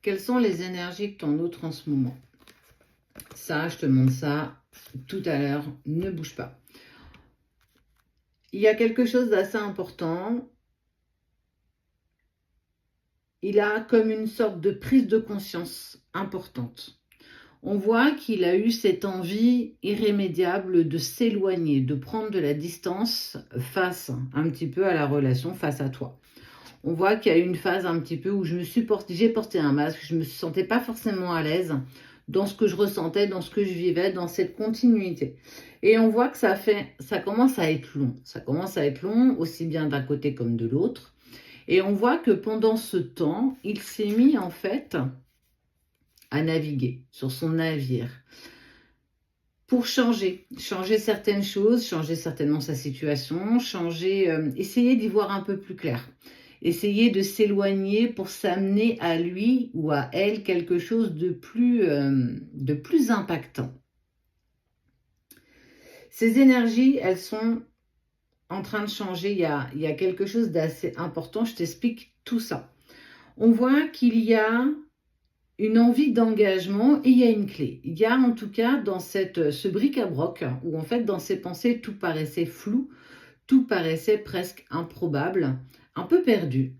Quelles sont les énergies de ton autre en ce moment? Ça, je te montre ça tout à l'heure. Ne bouge pas. Il y a quelque chose d'assez important. Il a comme une sorte de prise de conscience importante. On voit qu'il a eu cette envie irrémédiable de s'éloigner, de prendre de la distance face un petit peu à la relation, face à toi. On voit qu'il y a eu une phase un petit peu où j'ai porté un masque, je ne me sentais pas forcément à l'aise dans ce que je ressentais, dans ce que je vivais, dans cette continuité. Et on voit que ça commence à être long. Ça commence à être long, aussi bien d'un côté comme de l'autre. Et on voit que pendant ce temps, il s'est mis en fait à naviguer sur son navire pour changer certaines choses, changer certainement sa situation, essayer d'y voir un peu plus clair, essayer de s'éloigner pour s'amener à lui ou à elle quelque chose de plus impactant. Ces énergies, elles sont en train de changer, il y a quelque chose d'assez important, je t'explique tout ça. On voit qu'il y a une envie d'engagement et il y a une clé. Il y a en tout cas dans ce bric-à-broc où en fait dans ses pensées tout paraissait flou, tout paraissait presque improbable, un peu perdu.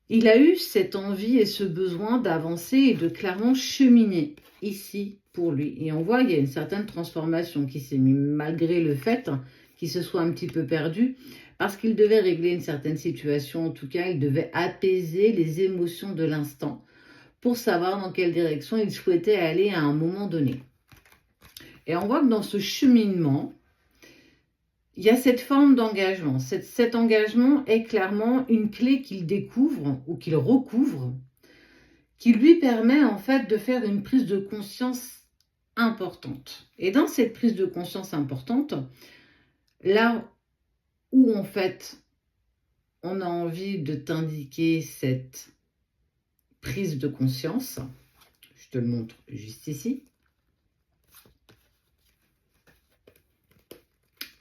Il a eu cette envie et ce besoin d'avancer et de clairement cheminer ici pour lui. Et on voit qu'il y a une certaine transformation qui s'est mise malgré le fait qu'il se soit un petit peu perdu parce qu'il devait régler une certaine situation. En tout cas, il devait apaiser les émotions de l'instant pour savoir dans quelle direction il souhaitait aller à un moment donné. Et on voit que dans ce cheminement, il y a cette forme d'engagement. Cet engagement est clairement une clé qu'il découvre ou qu'il recouvre, qui lui permet en fait de faire une prise de conscience importante. Et dans cette prise de conscience importante, là où en fait on a envie de t'indiquer cette prise de conscience, je te le montre juste ici.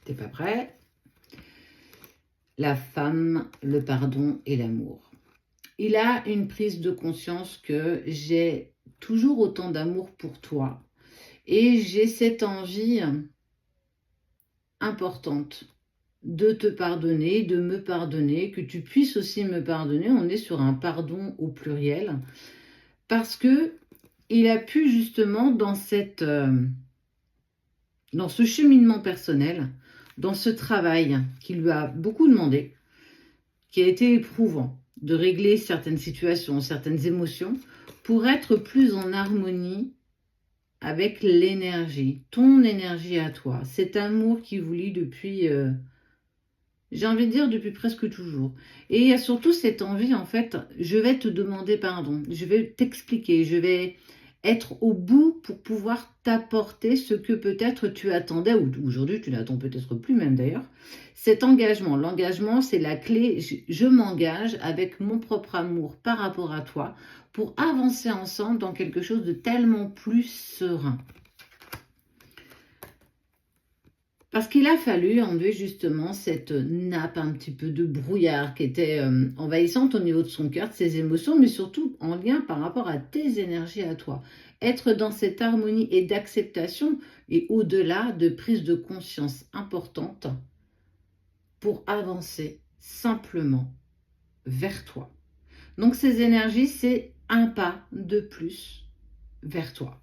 T'es pas prêt? La femme, le pardon et l'amour. Il a une prise de conscience que j'ai toujours autant d'amour pour toi et j'ai cette envie importante de te pardonner, de me pardonner, que tu puisses aussi me pardonner. On est sur un pardon au pluriel parce que il a pu justement dans ce cheminement personnel, dans ce travail qui lui a beaucoup demandé, qui a été éprouvant, de régler certaines situations, certaines émotions, pour être plus en harmonie avec l'énergie, ton énergie à toi, cet amour qui vous lie depuis, j'ai envie de dire depuis presque toujours. Et il y a surtout cette envie, en fait, je vais te demander pardon, je vais t'expliquer, je vais être au bout pour pouvoir t'apporter ce que peut-être tu attendais, ou aujourd'hui tu n'attends peut-être plus même d'ailleurs, cet engagement. L'engagement, c'est la clé, je m'engage avec mon propre amour par rapport à toi pour avancer ensemble dans quelque chose de tellement plus serein. Parce qu'il a fallu enlever justement cette nappe un petit peu de brouillard qui était envahissante au niveau de son cœur, de ses émotions, mais surtout en lien par rapport à tes énergies à toi. Être dans cette harmonie et d'acceptation et au-delà de prise de conscience importante pour avancer simplement vers toi. Donc ces énergies, c'est un pas de plus vers toi.